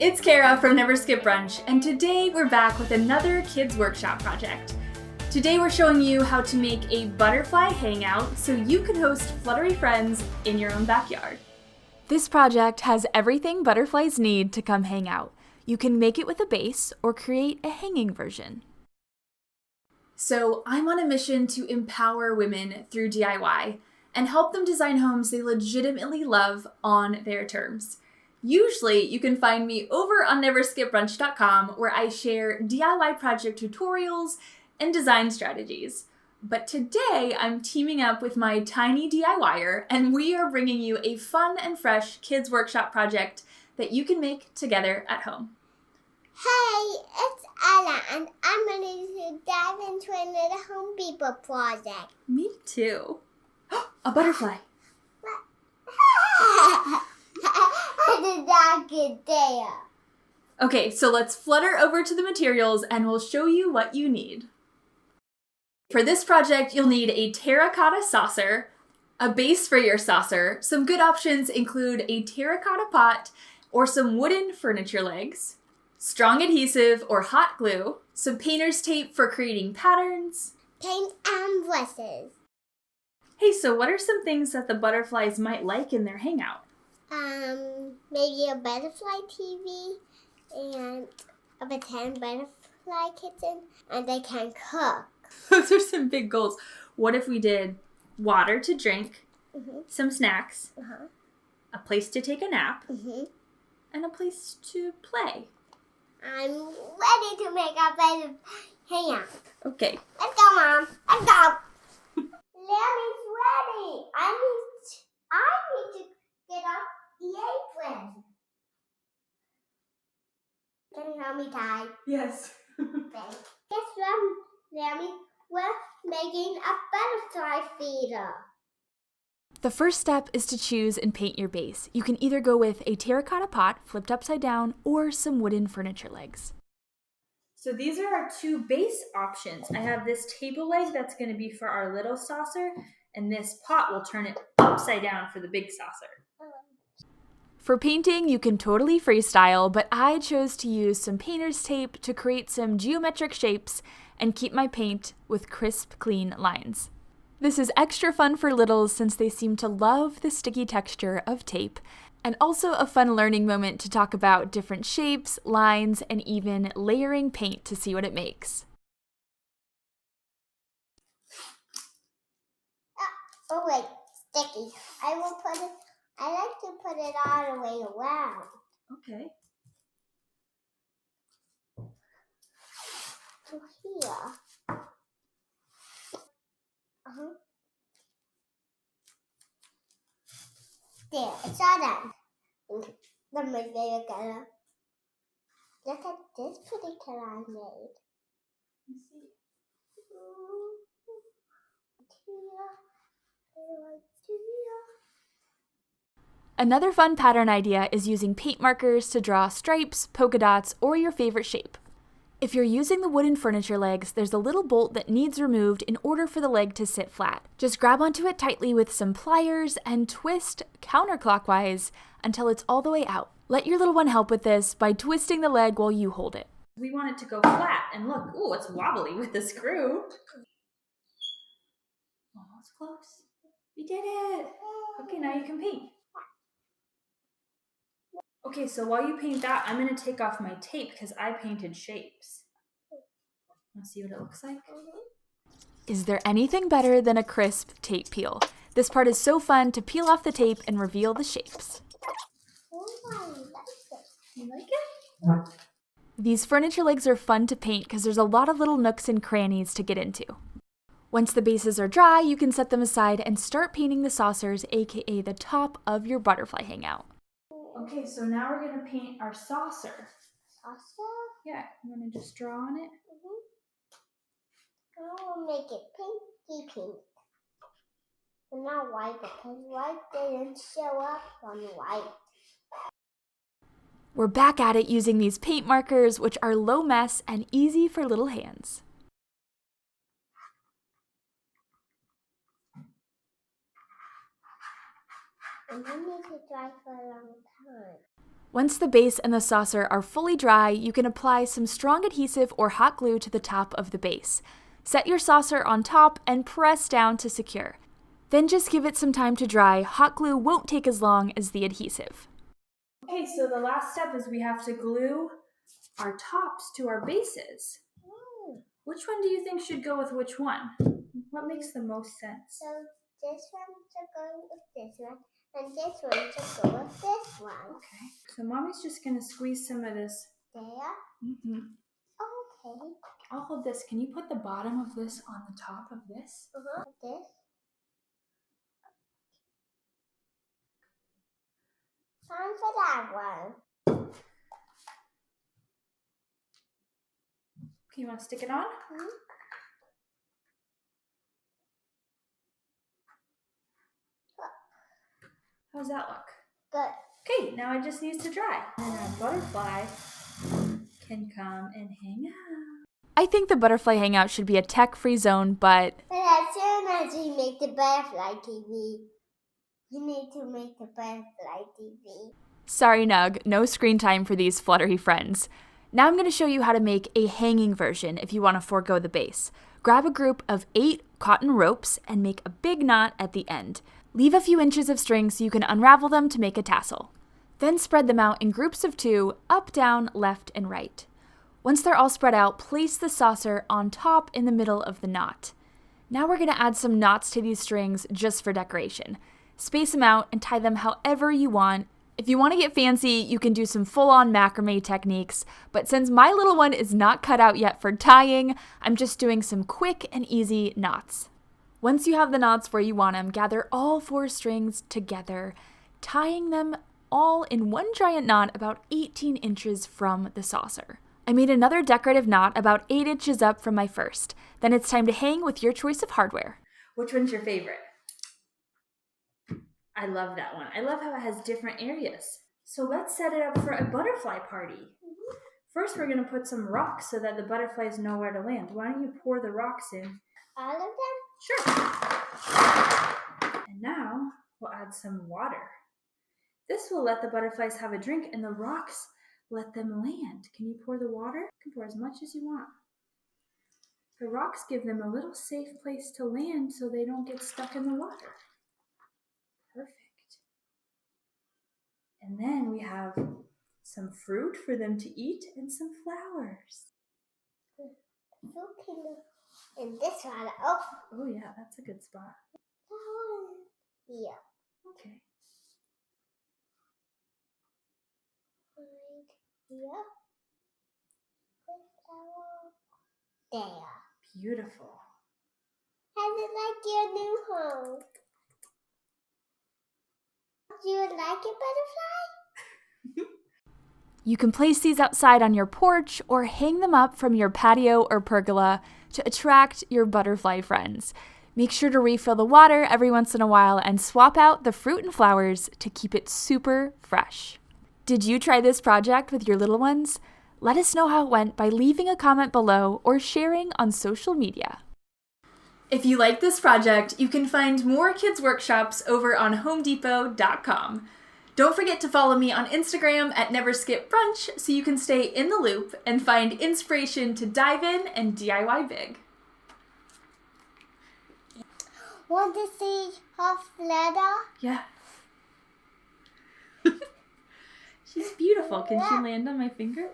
It's Kara from Never Skip Brunch, and today we're back with another kids workshop project. Today we're showing you how to make a butterfly hangout so you can host fluttery friends in your own backyard. This project has everything butterflies need to come hang out. You can make it with a base or create a hanging version. So I'm on a mission to empower women through DIY and help them design homes they legitimately love on their terms. Usually, you can find me over on neverskipbrunch.com where I share DIY project tutorials and design strategies. But today, I'm teaming up with my tiny DIYer, and we are bringing you a fun and fresh kids workshop project that you can make together at home. Hey, it's Ella, and I'm ready to dive into another Home People project. Me too. A butterfly. I did not get there. Okay, so let's flutter over to the materials and we'll show you what you need. For this project, you'll need a terracotta saucer, a base for your saucer. Some good options include a terracotta pot or some wooden furniture legs, strong adhesive or hot glue, some painter's tape for creating patterns, Paint and brushes. Hey, so what are some things that the butterflies might like in their hangout? Maybe a butterfly TV and a pretend butterfly kitchen, and they can cook. Those are some big goals. What if we did water to drink, some snacks, a place to take a nap, and a place to play? I'm ready to make a better hangout. Okay. Let's go, Mom. Let's go. Lemmy's ready. I need to get off the apron. Can you help me tie? Yes. Thanks. Guess what, Lemmy? We're making a butterfly feeder. The first step is to choose and paint your base. You can either go with a terracotta pot flipped upside down or some wooden furniture legs. So these are our two base options. I have this table leg that's going to be for our little saucer, and this pot will turn it upside down for the big saucer. For painting, you can totally freestyle, but I chose to use some painter's tape to create some geometric shapes and keep my paint with crisp, clean lines. This is extra fun for littles since they seem to love the sticky texture of tape, and also a fun learning moment to talk about different shapes, lines, and even layering paint to see what it makes. Oh wait, sticky. I like to put it all the way around. Okay. To here. There, it's all done. That's my favorite color. Look at this pretty color I made. Let me see. Another fun pattern idea is using paint markers to draw stripes, polka dots, or your favorite shape. If you're using the wooden furniture legs, there's a little bolt that needs removed in order for the leg to sit flat. Just grab onto it tightly with some pliers and twist counterclockwise until it's all the way out. Let your little one help with this by twisting the leg while you hold it. We want it to go flat, and look, ooh, it's wobbly with the screw. Almost close. We did it! Okay, now you can paint. Okay, so while you paint that, I'm going to take off my tape because I painted shapes. Want to see what it looks like? Is there anything better than a crisp tape peel? This part is so fun to peel off the tape and reveal the shapes. You like it? These furniture legs are fun to paint because there's a lot of little nooks and crannies to get into. Once the bases are dry, you can set them aside and start painting the saucers, aka the top of your butterfly hangout. Okay, so now we're going to paint our saucer. Saucer? Yeah, you want to just draw on it? I will make it pinky pink. But not white because white didn't show up on white. We're back at it using these paint markers, which are low mess and easy for little hands. And I need to dry for a long time. Once the base and the saucer are fully dry, you can apply some strong adhesive or hot glue to the top of the base. Set your saucer on top and press down to secure. Then just give it some time to dry. Hot glue won't take as long as the adhesive. Okay, so the last step is we have to glue our tops to our bases. Which one do you think should go with which one? What makes the most sense? So this one should go with this one, and this one should go with this one. Okay. So Mommy's just going to squeeze some of this. There? Mm-hmm. Okay. I'll hold this. Can you put the bottom of this on the top of this? This. Time for that one. Okay, you want to stick it on? Mm-hmm. How's that look? Good. Okay, now it just needs to dry. And our butterfly can come and hang out. I think the butterfly hangout should be a tech-free zone, but as soon as we make the butterfly TV, we need to make the butterfly TV. Sorry, Nug, no screen time for these fluttery friends. Now I'm going to show you how to make a hanging version if you want to forego the base. Grab a group of 8 cotton ropes and make a big knot at the end. Leave a few inches of string so you can unravel them to make a tassel. Then spread them out in groups of 2, up, down, left, and right. Once they're all spread out, place the saucer on top in the middle of the knot. Now we're going to add some knots to these strings just for decoration. Space them out and tie them however you want. If you want to get fancy, you can do some full-on macrame techniques, but since my little one is not cut out yet for tying, I'm just doing some quick and easy knots. Once you have the knots where you want them, gather all 4 strings together, tying them all in one giant knot about 18 inches from the saucer. I made another decorative knot about 8 inches up from my first. Then it's time to hang with your choice of hardware. Which one's your favorite? I love that one. I love how it has different areas. So let's set it up for a butterfly party. First, we're going to put some rocks so that the butterflies know where to land. Why don't you pour the rocks in? All of them? Sure. And now we'll add some water. This will let the butterflies have a drink and the rocks let them land. Can you pour the water? You can pour as much as you want. The rocks give them a little safe place to land so they don't get stuck in the water. Perfect. And then we have some fruit for them to eat and some flowers. And this one. Oh yeah, that's a good spot. Yeah. Okay. Right here. There. Beautiful. How's it like your new home? Do you like it, butterfly? You can place these outside on your porch or hang them up from your patio or pergola to attract your butterfly friends. Make sure to refill the water every once in a while and swap out the fruit and flowers to keep it super fresh. Did you try this project with your little ones? Let us know how it went by leaving a comment below or sharing on social media. If you like this project, you can find more kids' workshops over on homedepot.com. Don't forget to follow me on Instagram at NeverSkipBrunch so you can stay in the loop and find inspiration to dive in and DIY big. Want to see her flutter? Yeah. She's beautiful. Can she land on my finger?